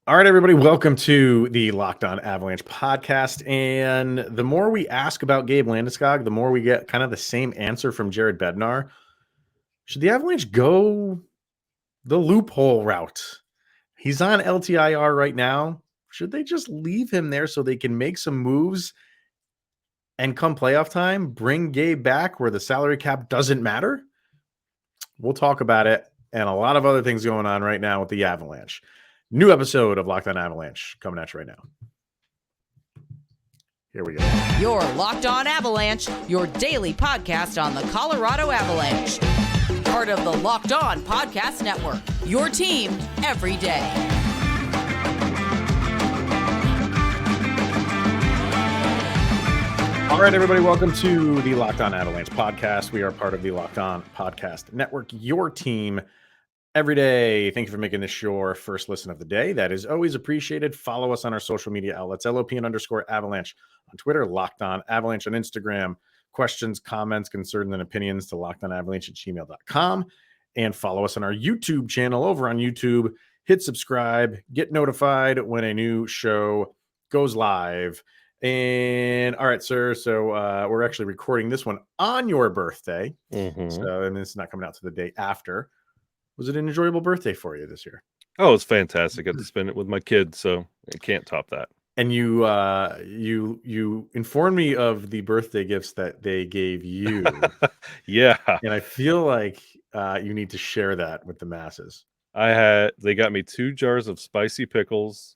All right, everybody, welcome to the Locked On Avalanche podcast. And the more we ask about Gabe Landeskog, the more we get kind of the same answer from Jared Bednar. Should the Avalanche go the loophole route? He's on LTIR right now. Should they just leave him there so they can make some moves and come playoff time, bring Gabe back where the salary cap doesn't matter? We'll talk about it and a lot of other things going on right now with the Avalanche. New episode of Locked On Avalanche coming at you right now. Here we go. Your Locked On Avalanche, your daily podcast on the Colorado Avalanche. Part of the Locked On Podcast Network, your team every day. All right, everybody, welcome to the Locked On Avalanche podcast. We are part of the Locked On Podcast Network, your team every day. Thank you for making this your first listen of the day. That is always appreciated. Follow us on our social media outlets, LOPN_Avalanche on Twitter, Locked On Avalanche on Instagram. Questions, comments, concerns, and opinions to lockedonavalanche@gmail.com. And follow us on our YouTube channel over on YouTube. Hit subscribe, get notified when a new show goes live. And all right, sir. So we're actually recording this one on your birthday. So, and it's not coming out to the day after. Was it an enjoyable birthday for you this year? Oh, it's fantastic. I got to spend it with my kids, so I can't top that. And you informed me of the birthday gifts that they gave you. Yeah. And I feel like you need to share that with the masses. They got me 2 jars of spicy pickles,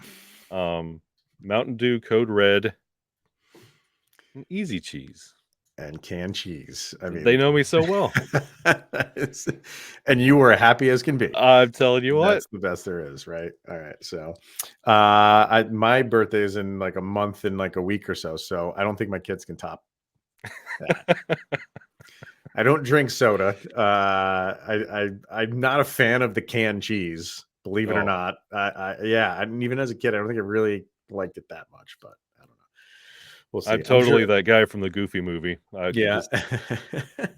Mountain Dew Code Red, and Easy Cheese. And canned cheese. I mean, they know me so well. And you were happy as can be. I'm telling you what. That's the best there is, right? All right. So my birthday is in like a month and like a week or so. So I don't think my kids can top that. I don't drink soda. I'm not a fan of the canned cheese, believe it or not. And even as a kid, I don't think I really liked it that much, but I don't know. We'll see. I'm totally that guy from the Goofy movie. The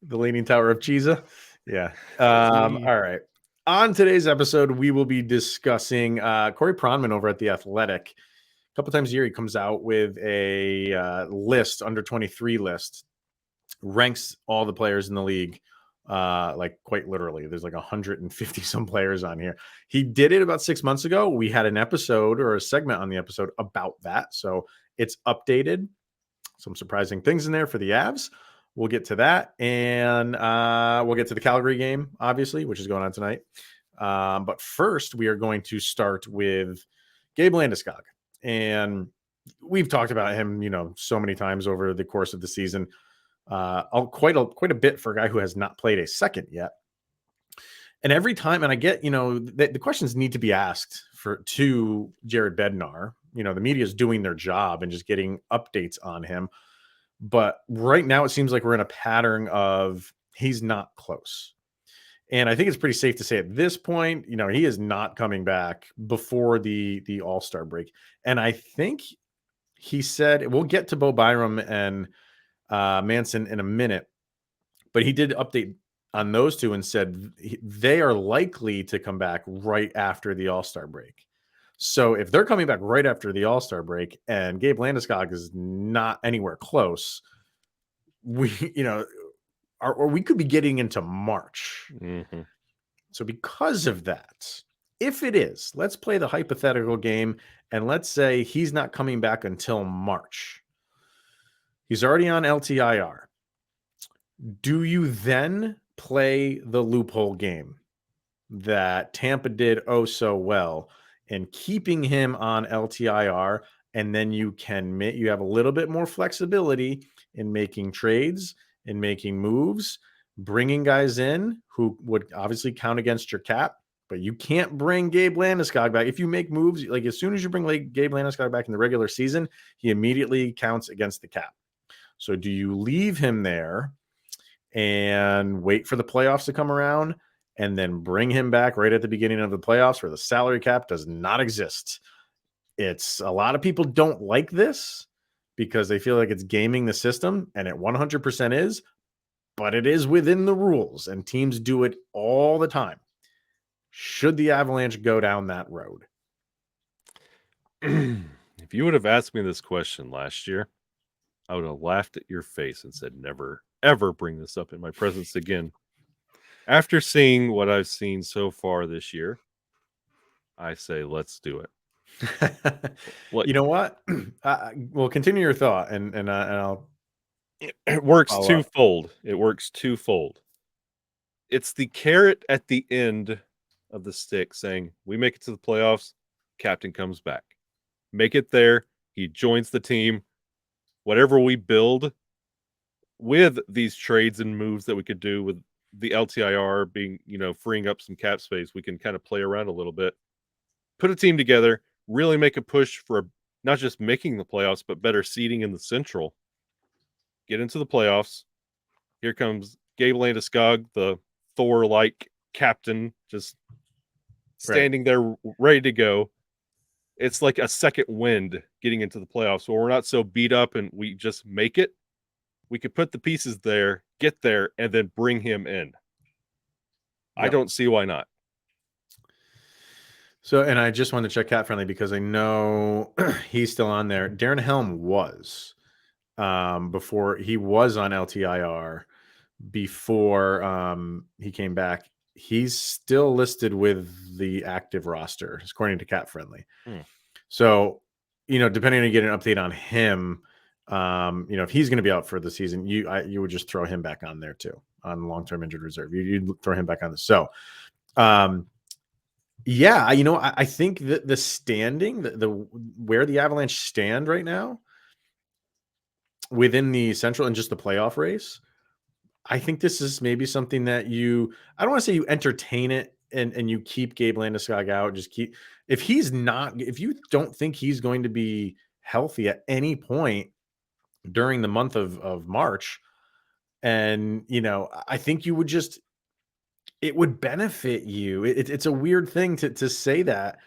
Leaning Tower of Cheesa. Yeah. All right. On today's episode, we will be discussing Corey Pronman over at The Athletic. A couple times a year, he comes out with a list, under 23 list, ranks all the players in the league. Like quite literally, there's like 150 some players on here. He did it about 6 months ago. We had an episode or a segment on the episode about that. So it's updated. Some surprising things in there for the Avs. We'll get to that. And we'll get to the Calgary game, obviously, which is going on tonight. But first, we are going to start with Gabe Landeskog. And we've talked about him, so many times over the course of the season. Quite a bit for a guy who has not played a second yet. And every time, and I get, the questions need to be asked to Jared Bednar. The media is doing their job and just getting updates on him. But right now, it seems like we're in a pattern of he's not close. And I think it's pretty safe to say at this point, he is not coming back before the All-Star break. And I think he said, we'll get to Byram and Manson in a minute, but he did update on those two and said they are likely to come back right after the All-Star break. So if they're coming back right after the All-Star break and Gabe Landeskog is not anywhere close, we could be getting into March. Mm-hmm. So because of that, if it is, let's play the hypothetical game and let's say he's not coming back until March. He's already on LTIR. Do you then play the loophole game that Tampa did oh so well in keeping him on LTIR, and then you have a little bit more flexibility in making trades, in making moves, bringing guys in who would obviously count against your cap, but you can't bring Gabe Landeskog back. If you make moves, like as soon as you bring Gabe Landeskog back in the regular season, he immediately counts against the cap. So do you leave him there and wait for the playoffs to come around and then bring him back right at the beginning of the playoffs where the salary cap does not exist? It's a lot of people don't like this because they feel like it's gaming the system, and it 100% is, but it is within the rules and teams do it all the time. Should the Avalanche go down that road? If you would have asked me this question last year, I would have laughed at your face and said, never, ever bring this up in my presence again. After seeing what I've seen so far this year, I say, let's do it. You know what? Well, continue your thought, and I'll. It works follow up. twofold. It works twofold. It's the carrot at the end of the stick saying, we make it to the playoffs, captain comes back. Make it there, he joins the team. Whatever we build with these trades and moves that we could do with the LTIR being, freeing up some cap space, we can kind of play around a little bit. Put a team together, really make a push for not just making the playoffs, but better seeding in the Central. Get into the playoffs. Here comes Gabriel Landeskog, the Thor-like captain, just standing there ready to go. It's like a second wind getting into the playoffs where we're not so beat up and we just make it. We could put the pieces there, get there, and then bring him in. Yep. I don't see why not. So, and I just wanted to check Cat Friendly because I know he's still on there. Darren Helm was before he was on LTIR before he came back. He's still listed with the active roster, according to Cat Friendly. So, depending on you get an update on him, if he's going to be out for the season, you would just throw him back on there too, on long-term injured reserve. You'd throw him back on this. So, yeah, I think that the standing, the where the Avalanche stand right now within the Central and just the playoff race, I think this is maybe something that I don't want to say you entertain it and you keep Gabe Landeskog out. Just if you don't think he's going to be healthy at any point during the month of March, and I think you would it would benefit you. It's a weird thing to say that,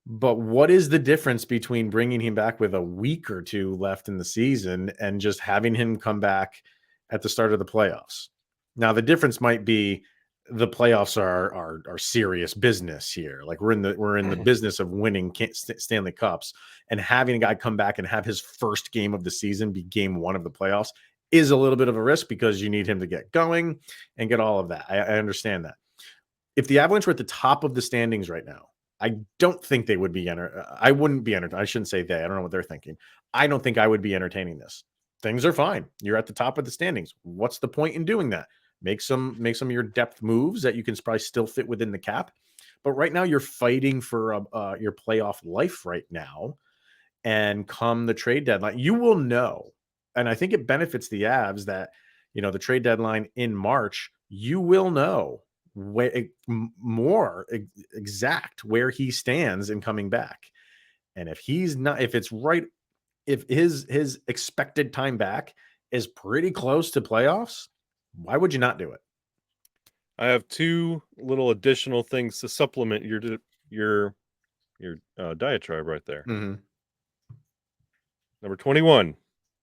but what is the difference between bringing him back with a week or two left in the season and just having him come back at the start of the playoffs? Now, the difference might be the playoffs are serious business here. Like we're in the business of winning Stanley Cups, and having a guy come back and have his first game of the season be game one of the playoffs is a little bit of a risk because you need him to get going and get all of that. I understand that. If the Avalanche were at the top of the standings right now, I don't think they would be I wouldn't be entertained. I shouldn't say they. I don't know what they're thinking. I don't think I would be entertaining this. Things are fine. You're at the top of the standings. What's the point in doing that? Make some of your depth moves that you can probably still fit within the cap. But right now you're fighting for your playoff life right now. And come the trade deadline, you will know. And I think it benefits the Avs that, the trade deadline in March, you will know more exact where he stands in coming back. And if his expected time back is pretty close to playoffs, why would you not do it? I have two little additional things to supplement your diatribe right there. Mm-hmm. Number 21,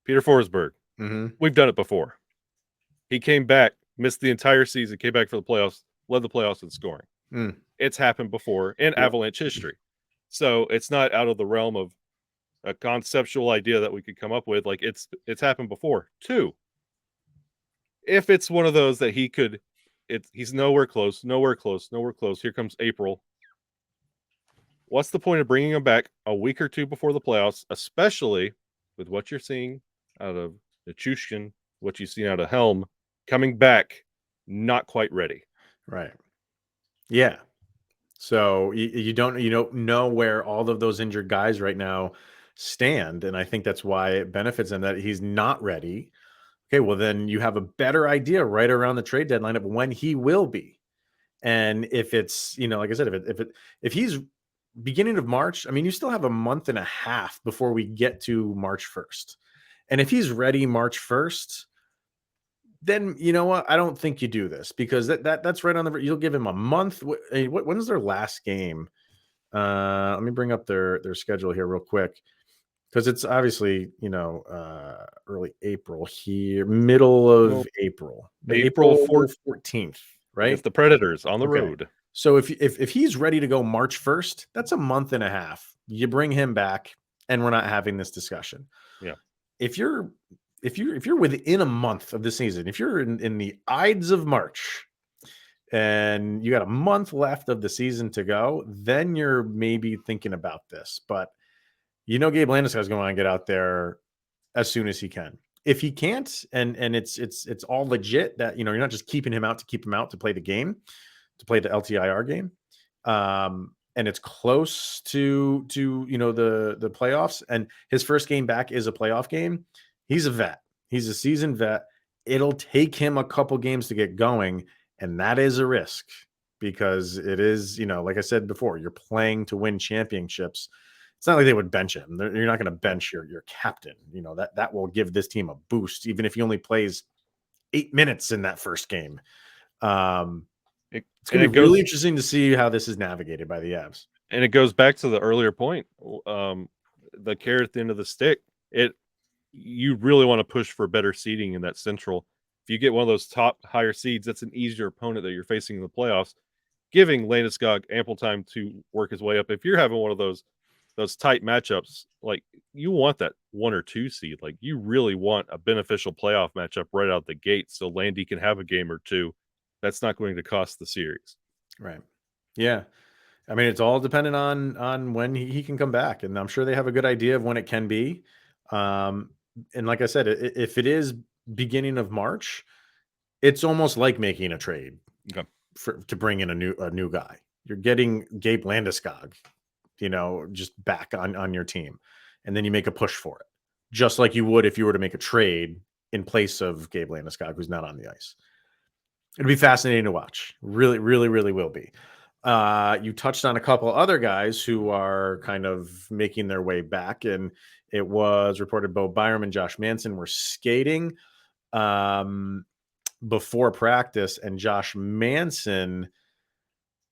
Peter Forsberg. Mm-hmm. We've done it before. He came back, missed the entire season, came back for the playoffs, led the playoffs in scoring. It's happened before in Avalanche history. So it's not out of the realm of a conceptual idea that we could come up with. Like it's happened before. 2, if it's one of those that he's nowhere close. Here comes April. What's the point of bringing him back a week or two before the playoffs, especially with what you're seeing out of Nichushkin, what you've seen out of Helm, coming back not quite ready. Right. Yeah. So you don't know where all of those injured guys right now stand. And I think that's why it benefits him that he's not ready. Okay, well, then you have a better idea right around the trade deadline of when he will be. And if it's, like I said, if he's beginning of March, I mean, you still have a month and a half before we get to March 1st. And if he's ready March 1st, then you know what? I don't think you do this because that's right on the. You'll give him a month. When's their last game? Let me bring up their schedule here real quick because it's obviously early April here, middle of April 14th, right? It's the Predators on the road. So if he's ready to go March 1st, that's a month and a half. You bring him back, and we're not having this discussion. Yeah. If you're within a month of the season, if you're in the Ides of March, and you got a month left of the season to go, then you're maybe thinking about this. But Gabe Landeskog is going to get out there as soon as he can. If he can't, and it's all legit that you're not just keeping him out to keep him out to play the game, to play the LTIR game, and it's close to the playoffs, and his first game back is a playoff game. He's a vet. He's a seasoned vet. It'll take him a couple games to get going, and that is a risk because it is, like I said before, you're playing to win championships. It's not like they would bench him. You're not going to bench your captain. That will give this team a boost, even if he only plays 8 minutes in that first game. It's going to be really interesting to see how this is navigated by the Avs. And it goes back to the earlier point, the carrot at the end of the stick. You really want to push for better seeding in that Central. If you get one of those top higher seeds, that's an easier opponent that you're facing in the playoffs, giving Landeskog ample time to work his way up. If you're having one of those tight matchups, like you want that 1 or 2 seed, like you really want a beneficial playoff matchup right out the gate so Landy can have a game or two. That's not going to cost the series. Right. Yeah. I mean, it's all dependent on when he can come back. And I'm sure they have a good idea of when it can be. And like I said, if it is beginning of March, it's almost like making a trade to bring in a new guy. You're getting Gabe Landeskog, just back on your team. And then you make a push for it, just like you would if you were to make a trade in place of Gabe Landeskog, who's not on the ice. It'll be fascinating to watch. Really, really, really will be. You touched on a couple other guys who are kind of making their way back, and it was reported both Byram and Josh Manson were skating before practice, and Josh Manson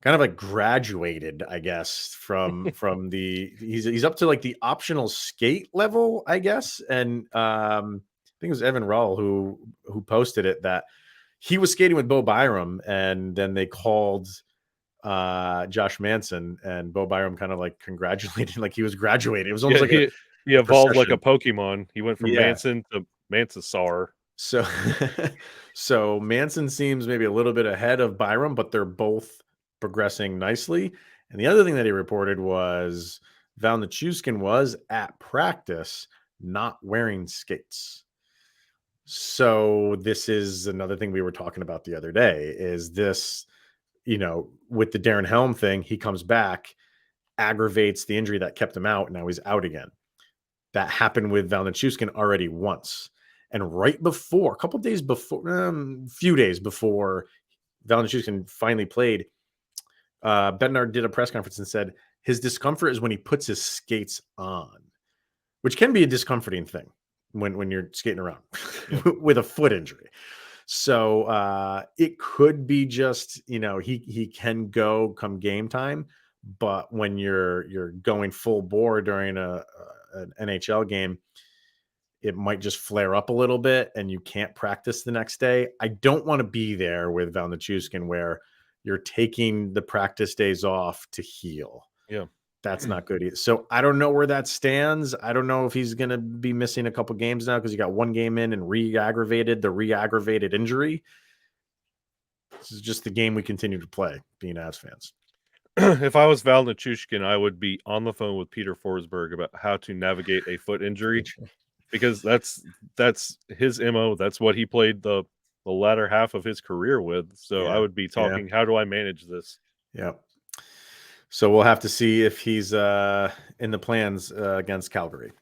kind of like graduated, I guess, from the he's up to like the optional skate level, I guess, and I think it was Evan Rull who posted it that he was skating with Bo Byram, and then they called Josh Manson, and Bo Byram kind of like congratulated, like he was graduating. It was almost like he evolved like a Pokemon. He went from Manson to Mansasaur. So Manson seems maybe a little bit ahead of Byram, but they're both progressing nicely. And the other thing that he reported was Val Nichushkin was at practice not wearing skates. So this is another thing we were talking about the other day, is this, with the Darren Helm thing, he comes back, aggravates the injury that kept him out, and now he's out again. That happened with Val Nichushkin already once. And right before, a couple days before, few days before Val Nichushkin finally played, Bednar did a press conference and said his discomfort is when he puts his skates on, which can be a discomforting thing when you're skating around with a foot injury. So it could be just, he can go come game time, but when you're going full bore during an NHL game, it might just flare up a little bit and you can't practice the next day. I don't want to be there with Val Nichushkin where you're taking the practice days off to heal. Yeah. That's not good either. So I don't know where that stands. I don't know if he's going to be missing a couple games now because he got one game in and re-aggravated injury. This is just the game we continue to play, being Avs fans. If I was Val Nichushkin, I would be on the phone with Peter Forsberg about how to navigate a foot injury, because that's his MO. That's what he played the latter half of his career with. So I would be talking, how do I manage this? Yeah. So we'll have to see if he's in the plans against Calgary,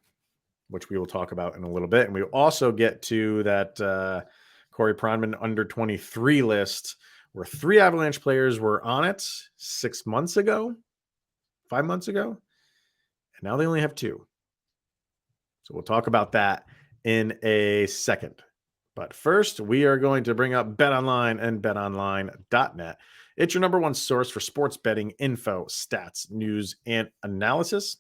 which we will talk about in a little bit. And we also get to that Corey Pronman under 23 list where 3 Avalanche players were on it 5 months ago. And now they only have 2. So we'll talk about that in a second. But first, we are going to bring up BetOnline and betonline.net. It's your number one source for sports betting info, stats, news, and analysis.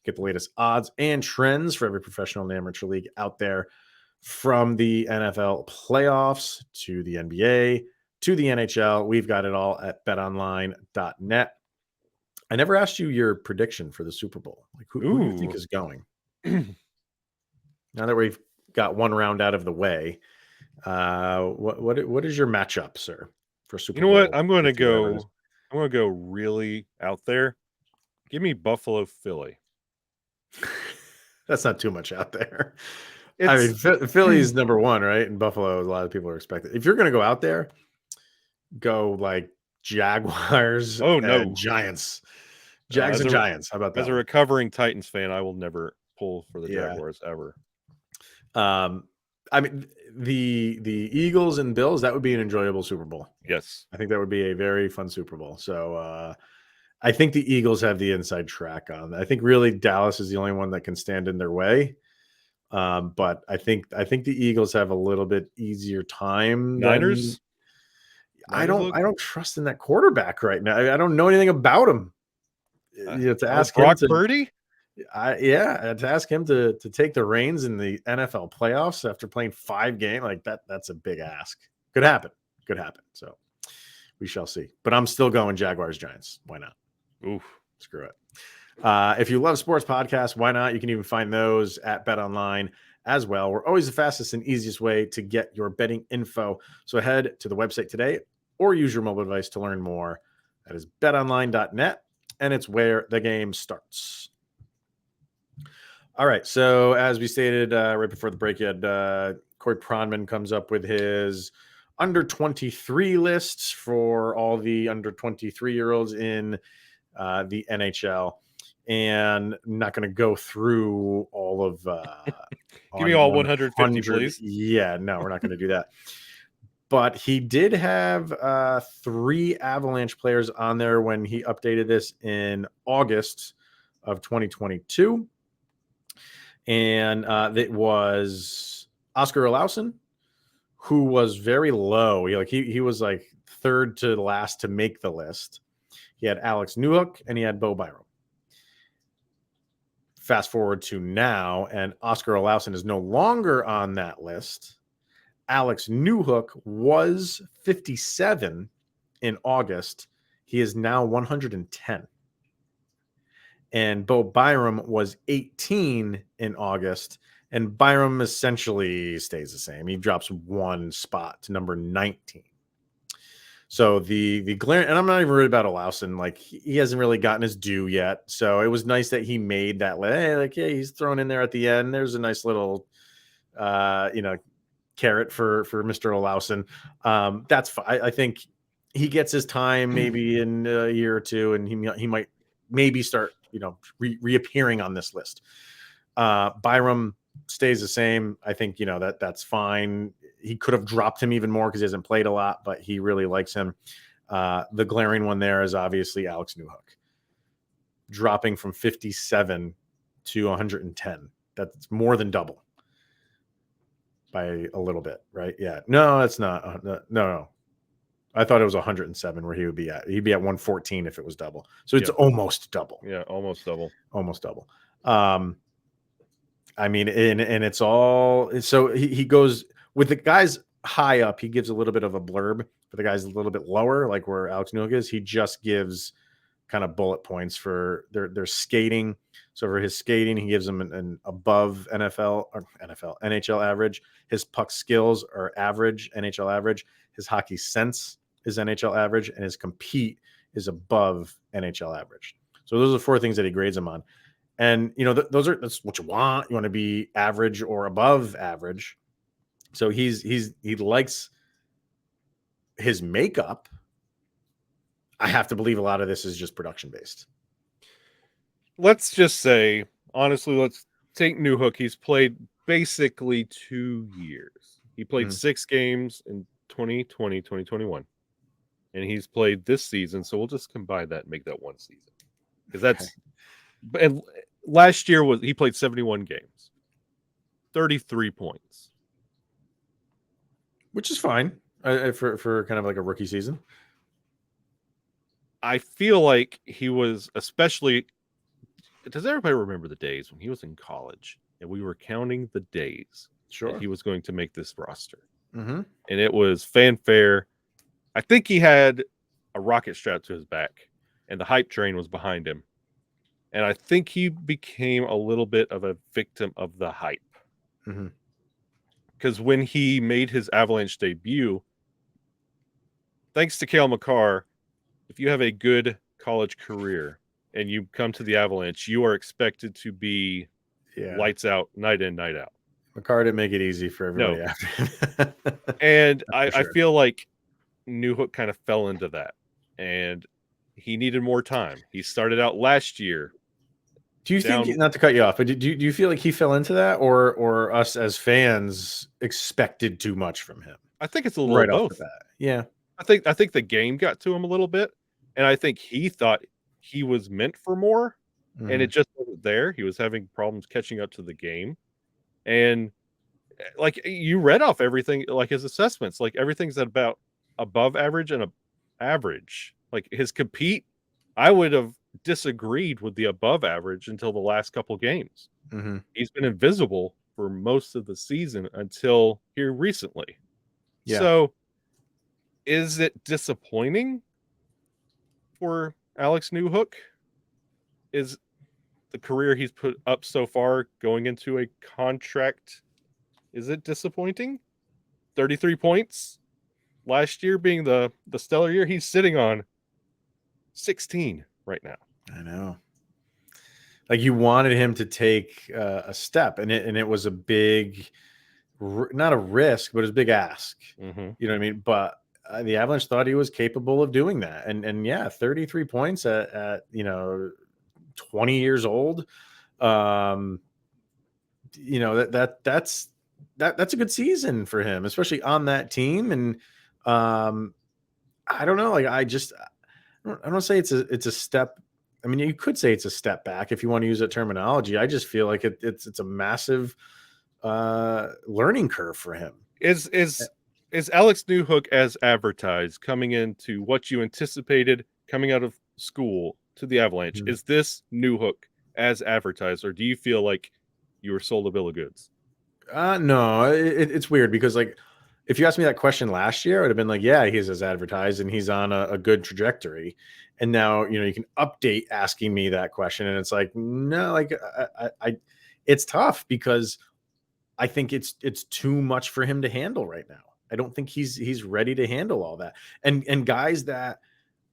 Get the latest odds and trends for every professional and amateur league out there, from the NFL playoffs to the NBA to the NHL. We've got it all at betonline.net. I never asked you your prediction for the Super Bowl. Like, who do you think is going? Now that we've got one round out of the way, what is your matchup, sir, for Super Bowl? You know what? I'm going to go really out there. Give me Buffalo, Philly. That's not too much out there. I mean, Philly's number one, right? And Buffalo, a lot of people are expecting. If you're going to go out there, go like Jaguars and Giants. Jags and Giants. How about that? As a recovering Titans fan, I will never pull for the Jaguars ever. I mean, the Eagles and Bills, that would be an enjoyable Super Bowl. Yes. I think that would be a very fun Super Bowl. So I think the Eagles have the inside track on. I think really Dallas is the only one that can stand in their way. But I think the Eagles have a little bit easier time. Niners? I don't trust in that quarterback right now. I don't know anything about him. To ask Brock Purdy? To ask him to take the reins in the NFL playoffs after playing 5 games, like that's a big ask. Could happen. So we shall see. But I'm still going Jaguars Giants. Why not? Oof. Screw it. If you love sports podcasts, why not? You can even find those at BetOnline as well. We're always the fastest and easiest way to get your betting info. So head to the website today or use your mobile device to learn more. That is betonline.net, and it's where the game starts. All right. So as we stated right before the break, you had Corey Pronman comes up with his under 23 lists for all the under 23-year-olds in the NHL. And I'm not going to go through all of give me all 150, please. Yeah, no, we're not going to do that. But he did have 3 Avalanche players on there when he updated this in August of 2022. And it was Oscar Ollausson, who was very low. He was like third to last to make the list. He had Alex Newhook and he had Byram. Fast forward to now, and Oscar Ollausson is no longer on that list. Alex Newhook was 57 in August. He is now 110. And Byram was 18 in August. And Byram essentially stays the same. He drops 1 spot to number 19. So the glare, and I'm not even worried about Ollausson. Like, he hasn't really gotten his due yet. So it was nice that he made that. He's thrown in there at the end. There's a nice little, carrot for Mr. Ollausson. That's fine. I think he gets his time maybe in a year or two, and he might maybe start reappearing on this list. Byram stays the same. I think that's fine. He could have dropped him even more because he hasn't played a lot, but he really likes him. The glaring one there is obviously Alex Newhook, dropping from 57 to 110. That's more than double by a little bit, right? Yeah. No, that's not. No. I thought it was 107 where he would be at. He'd be at 114 if it was double. So it's almost double. Yeah, almost double. Almost double. I mean, and it's all. So he goes with the guys high up. He gives a little bit of a blurb. For the guys a little bit lower, like where Alex Newhook is, he just gives kind of bullet points for their skating. So for his skating, he gives them an above NHL average. His puck skills are average, NHL average. His hockey sense is NHL average, and his compete is above NHL average. So those are 4 things that he grades him on. And that's what you want. You want to be average or above average. So he likes his makeup. I have to believe a lot of this is just production based. Let's just say, honestly, let's take Newhook. He's played basically 2 years. He played 6 games in 2020, 2021. And he's played this season. So we'll just combine that and make that 1 season. Because that's and last year he played 71 games, 33 points. Which is fine for kind of like a rookie season. I feel like he was especially. Does everybody remember the days when he was in college and we were counting the days that he was going to make this roster? Mm-hmm. And it was fanfare. I think he had a rocket strapped to his back, and the hype train was behind him. And I think he became a little bit of a victim of the hype. Because when he made his Avalanche debut, thanks to Cale Makar, if you have a good college career and you come to the Avalanche, you are expected to be lights out, night in, night out. Makar didn't make it easy for everybody after him. And I feel like Newhook kind of fell into that. And he needed more time. He started out last year. Do you think, not to cut you off, but do you feel like he fell into that, or us as fans expected too much from him? I think it's a little both. Off the bat. Yeah. I think the game got to him a little bit, and I think he thought he was meant for more, and it just wasn't there. He was having problems catching up to the game. And like you read off everything, like his assessments, like everything's at about above average and average. Like his compete, I would have disagreed with the above average until the last couple games. He's been invisible for most of the season until here recently. Yeah. So is it disappointing for Alex Newhook? Is the career he's put up so far going into a contract, is it disappointing? 33 points last year being the stellar year. He's sitting on 16 right now. I know. Like you wanted him to take a step, and it was a big, not a risk, but it was a big ask. You know what I mean? But the Avalanche thought he was capable of doing that, and yeah, 33 points at 20 years old. That's a good season for him, especially on that team. And I don't know, like I don't say it's a step. I mean, you could say it's a step back if you want to use that terminology. I just feel like it's a massive learning curve for him. Is Alex Newhook as advertised coming into what you anticipated coming out of school to the Avalanche? Is this Newhook as advertised, or do you feel like you were sold a bill of goods? No, it's weird because like if you asked me that question last year, I would have been like, yeah, he's as advertised and he's on a good trajectory. And now, you can update asking me that question. And it's like, no, like it's tough because I think it's too much for him to handle right now. I don't think he's ready to handle all that. And guys that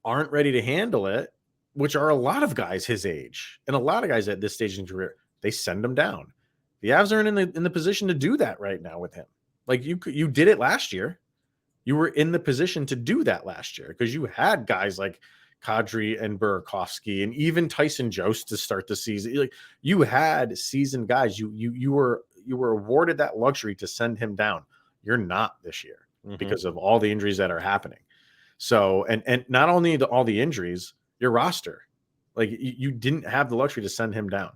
aren't ready to handle it, which are a lot of guys his age and a lot of guys at this stage in career, they send him down. The Avs aren't in the position to do that right now with him. Like you did it last year. You were in the position to do that last year because you had guys like Kadri and Burakovsky and even Tyson Jost to start the season. Like you had seasoned guys. You were awarded that luxury to send him down. You're not this year because of all the injuries that are happening. So and not only all the injuries, your roster, like you didn't have the luxury to send him down.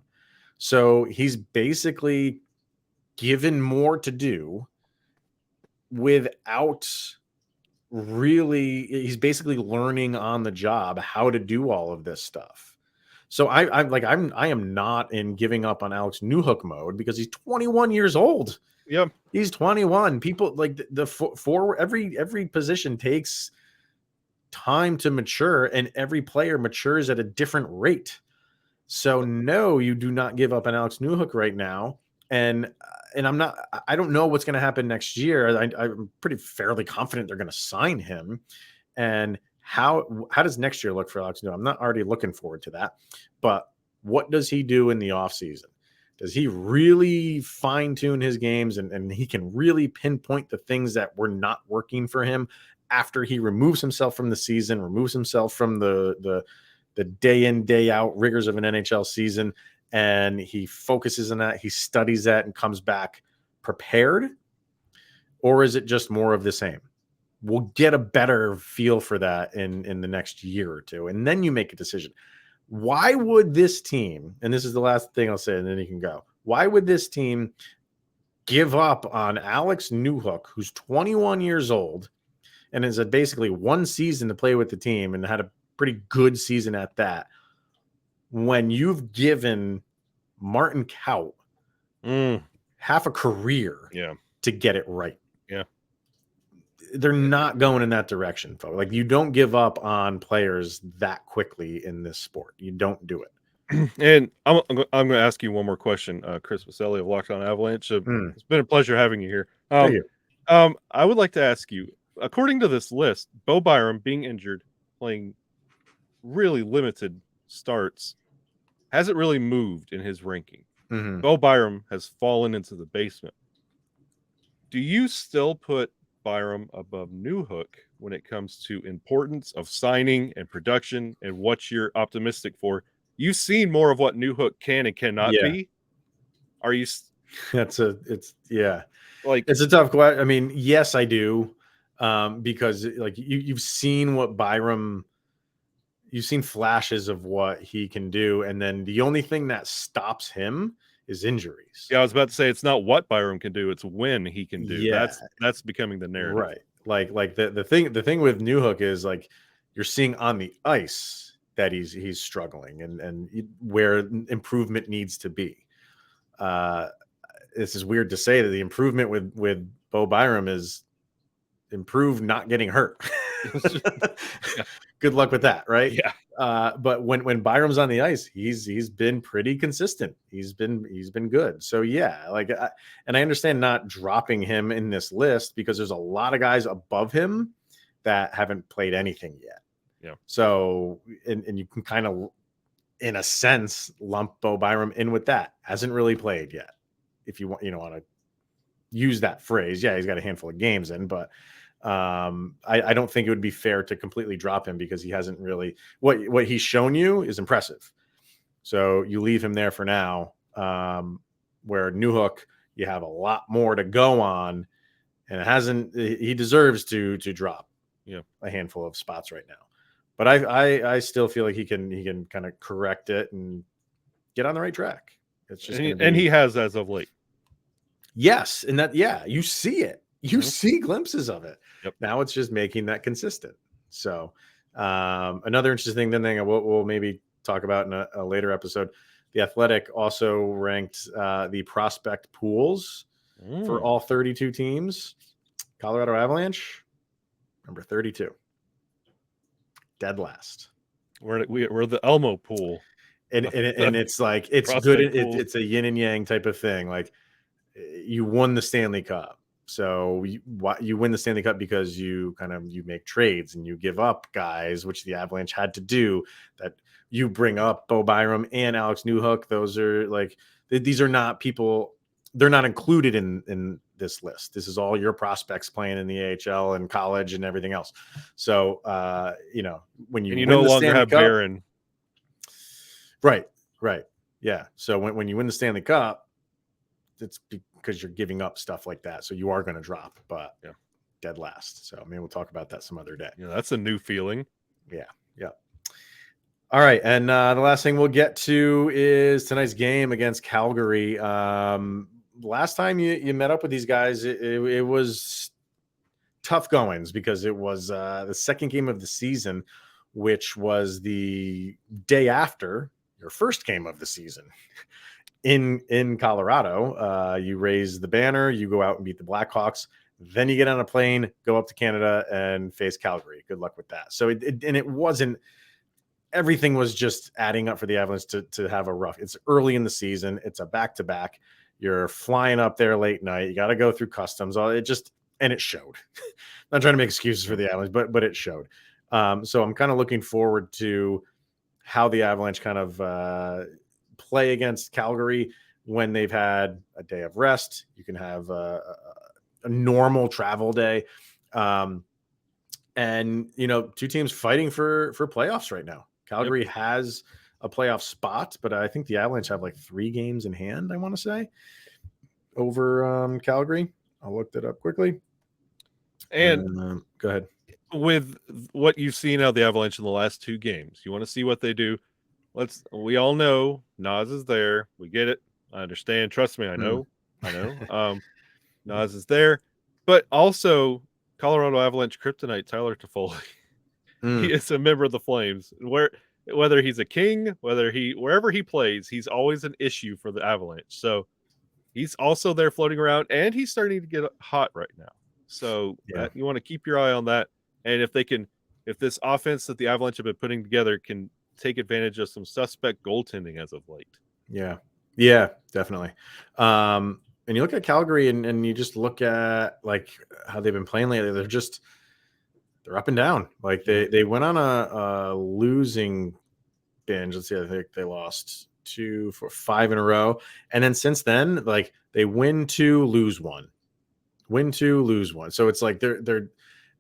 So he's basically given more to do without really, he's basically learning on the job how to do all of this stuff. So I am not in giving up on Alex Newhook mode because he's 21 years old. Yep. He's 21. People like for every position takes time to mature, and every player matures at a different rate. So no, you do not give up on Alex Newhook right now. And I don't know what's going to happen next year. I'm pretty fairly confident they're going to sign him. And how does next year look for Alex Newhook? I'm not already looking forward to that, but what does he do in the offseason? Does he really fine tune his games and he can really pinpoint the things that were not working for him after he removes himself from the season, removes himself from the day in, day out rigors of an NHL season, and he focuses on that, he studies that and comes back prepared? Or is it just more of the same? We'll get a better feel for that in the next year or two, and then you make a decision. Why would this team, and this is the last thing I'll say, and then you can go, why would this team give up on Alex Newhook, who's 21 years old and has had basically one season to play with the team and had a pretty good season at that, when you've given Martin Kaut half a career to get it right? Yeah. they're not going in that direction, folks. Like, you don't give up on players that quickly in this sport. You don't do it. And I'm going to ask you one more question, Chris Maselli of Locked On Avalanche. It's been a pleasure having you here. Thank you. I would like to ask you, according to this list, Bo Byram being injured, playing really limited starts, hasn't really moved in his ranking. Bo Byram has fallen into the basement. Do you still put Byram above Newhook when it comes to importance of signing and production and what you're optimistic for? You've seen more of what Newhook can and cannot be. Are you? It's a tough question. I mean, yes, I do, because like you've seen what Byram, you've seen flashes of what he can do, and then the only thing that stops him is injuries. Yeah, I was about to say it's not what Byram can do; it's when he can do. Yeah. That's becoming the narrative, right? Like the thing with Newhook is, like, you're seeing on the ice that he's struggling and where improvement needs to be. This is weird to say that the improvement with Bo Byram is improve not getting hurt. Good luck with that, right? Yeah. But when Byram's on the ice, he's been pretty consistent. He's been good. So yeah, like, and I understand not dropping him in this list because there's a lot of guys above him that haven't played anything yet. Yeah. So and you can kind of, in a sense, lump Bo Byram in with that. Hasn't really played yet. If you want to use that phrase. Yeah, he's got a handful of games in, but I don't think it would be fair to completely drop him because he hasn't really, what he's shown you is impressive. So you leave him there for now, where Newhook, you have a lot more to go on, and he deserves to drop a handful of spots right now. But I still feel like he can kind of correct it and get on the right track. It's just and he has as of late. Yes, and that you see it. You see glimpses of it. Yep. Now it's just making that consistent. So another interesting thing we'll maybe talk about in a later episode. The Athletic also ranked the prospect pools for all 32 teams. Colorado Avalanche, number 32. Dead last. We're the Elmo pool, and it's like it's good. It's a yin and yang type of thing. Like, you won the Stanley Cup, so you win the Stanley Cup because you make trades and you give up guys, which the Avalanche had to do. That you bring up Bo Byram and Alex Newhook. Those are like, these are not people. They're not included in this list. This is all your prospects playing in the AHL and college and everything else. So, when you no longer have Byram. Right. Yeah. So when you win the Stanley Cup, it's because you're giving up stuff like that. So you are going to drop, but dead last. So maybe we'll talk about that some other day. Yeah, that's a new feeling. Yeah. All right. And the last thing we'll get to is tonight's game against Calgary. Last time you met up with these guys, it was tough goings because it was the second game of the season, which was the day after your first game of the season in Colorado. You raise the banner, you go out and beat the Blackhawks, then you get on a plane, go up to Canada and face Calgary. Good luck with that. So it wasn't, everything was just adding up for the Avalanche to have a rough. It's early in the season. It's a back-to-back. You're flying up there late night. You got to go through customs. And it showed. Not trying to make excuses for the Avalanche, but it showed. So I'm kind of looking forward to how the Avalanche kind of play against Calgary when they've had a day of rest. You can have a normal travel day. And, two teams fighting for playoffs right now. Calgary has a playoff spot, but I think the Avalanche have like 3 games in hand, I want to say, over Calgary. I'll look that up quickly. And go ahead. With what you've seen out of the Avalanche in the last 2 games, you want to see what they do. We all know Nas is there. We get it. I understand. Trust me, I know. Nas is there. But also Colorado Avalanche kryptonite Tyler Toffoli. He is a member of the Flames. Whether he's a king, wherever he plays, he's always an issue for the Avalanche. So he's also there floating around, and he's starting to get hot right now. So Yeah. you want to keep your eye on that. And if this offense that the Avalanche have been putting together can take advantage of some suspect goaltending as of late. Yeah, definitely. And you look at Calgary and you just look at like how they've been playing lately. They're up and down. Like they went on a losing binge. Let's see, I think they lost 2, 4, 5 in a row. And then since then, like they win 2, lose 1. Win 2, lose 1. So it's like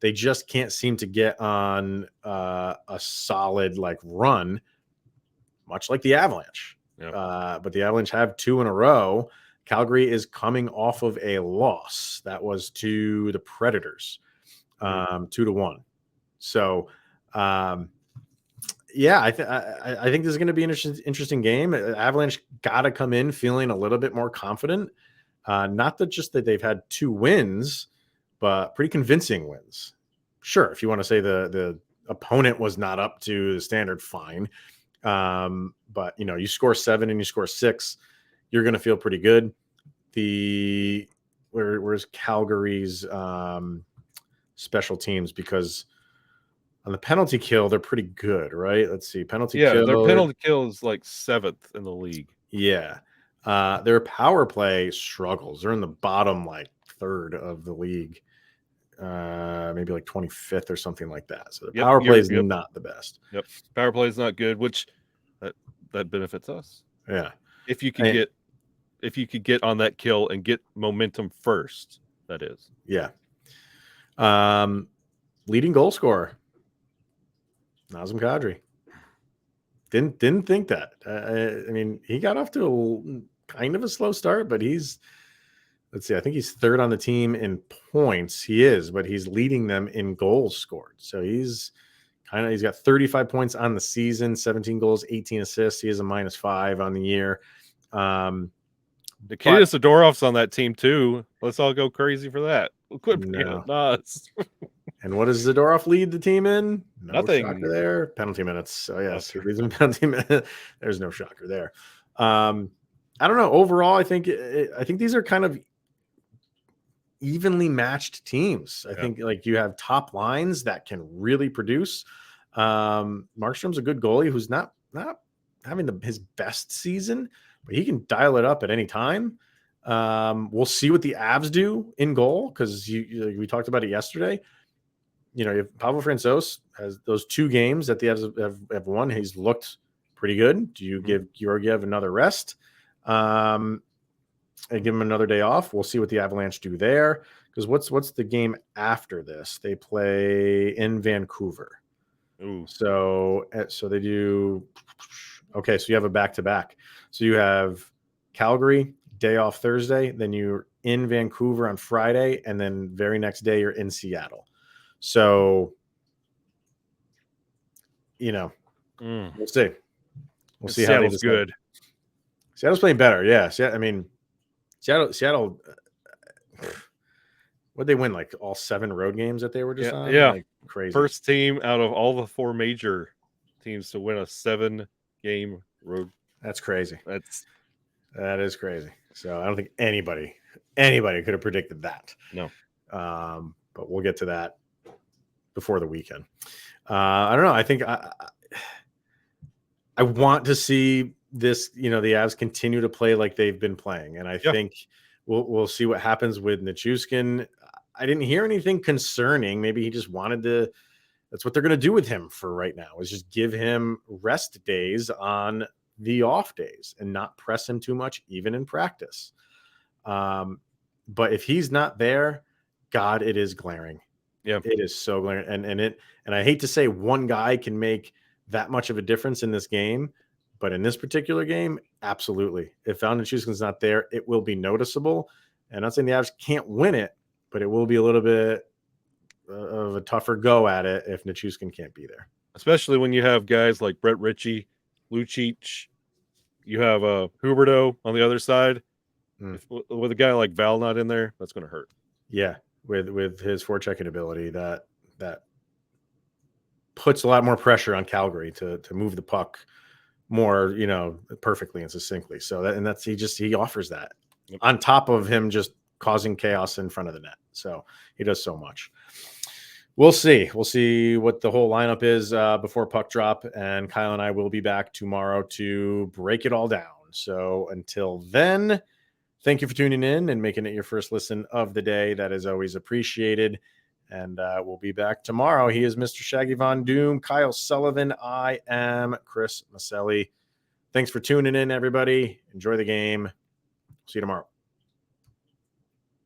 they just can't seem to get on a solid like run, much like the Avalanche. Yep. But the Avalanche have 2 in a row. Calgary is coming off of a loss that was to the Predators, 2-1. So, yeah, I think this is going to be an interesting game. Avalanche got to come in feeling a little bit more confident. Not that just that they've had 2 wins, but pretty convincing wins. Sure, if you want to say the opponent was not up to the standard, fine. But you score 7 and you score 6, you're going to feel pretty good. Where's Calgary's special teams? Because on the penalty kill, they're pretty good, right? Let's see. Penalty kill. Their penalty kill is like 7th in the league. Yeah. Their power play struggles. They're in the bottom like 3rd of the league. Maybe like 25th or something like that. So the power play is not the best. Yep. Power play is not good, which that benefits us. Yeah. If you could get on that kill and get momentum first, that is. Yeah. Leading goal scorer, Nazem Kadri. Didn't think that. I mean, he got off to kind of a slow start, but let's see, I think he's 3rd on the team in points. He is, but he's leading them in goals scored. So he's got 35 points on the season, 17 goals, 18 assists. He is a -5 on the year. Nikita Sidorov's on that team too. Let's all go crazy for that. We'll quit being nuts. And what does Zadorov lead the team in? No Nothing. Shocker there. Penalty minutes. So yes, he leads in penalty minutes. There's no shocker there. I don't know. Overall, I think these are kind of evenly matched teams. I think like you have top lines that can really produce. Markstrom's a good goalie who's not having his best season, but he can dial it up at any time. We'll see what the Avs do in goal because we talked about it yesterday. You have Pavel Francouz has those 2 games that the Avs have won. He's looked pretty good. Do you give Georgiev another rest and give him another day off? We'll see what the Avalanche do there because what's the game after this? They play in Vancouver. Ooh. So they do. Okay, so you have a back-to-back. So you have Calgary, day off Thursday, then you're in Vancouver on Friday, and then very next day you're in Seattle. So, we'll see. We'll see how Seattle's good. Seattle's playing better, yeah. Seattle. Would they win like all 7 road games that they were just on? Yeah, like, crazy. First team out of all the 4 major teams to win a 7-game road. That's crazy. That is crazy. So I don't think anybody could have predicted that. No. But we'll get to that before the weekend. I don't know. I think I want to see this, the Avs continue to play like they've been playing. And I think we'll see what happens with Nichushkin. I didn't hear anything concerning. Maybe he just wanted to, that's what they're going to do with him for right now, is just give him rest days on the off days and not press him too much, even in practice. But if he's not there, God, it is glaring. Yeah, it is so glaring. And I hate to say one guy can make that much of a difference in this game, but in this particular game, absolutely. If Nichushkin's not there, it will be noticeable. And I'm not saying the Avs can't win it, but it will be a little bit of a tougher go at it if Nichushkin can't be there. Especially when you have guys like Brett Ritchie, Lucic, you have Huberdeau on the other side. With a guy like Val not in there, that's going to hurt. Yeah, with his forechecking ability, that puts a lot more pressure on Calgary to move the puck more, perfectly and succinctly. So he offers that on top of him just causing chaos in front of the net. So he does so much. We'll see. We'll see what the whole lineup is before puck drop. And Kyle and I will be back tomorrow to break it all down. So until then, thank you for tuning in and making it your first listen of the day. That is always appreciated. And we'll be back tomorrow. He is Mr. Shaggy Von Doom, Kyle Sullivan. I am Chris Maselli. Thanks for tuning in, everybody. Enjoy the game. See you tomorrow.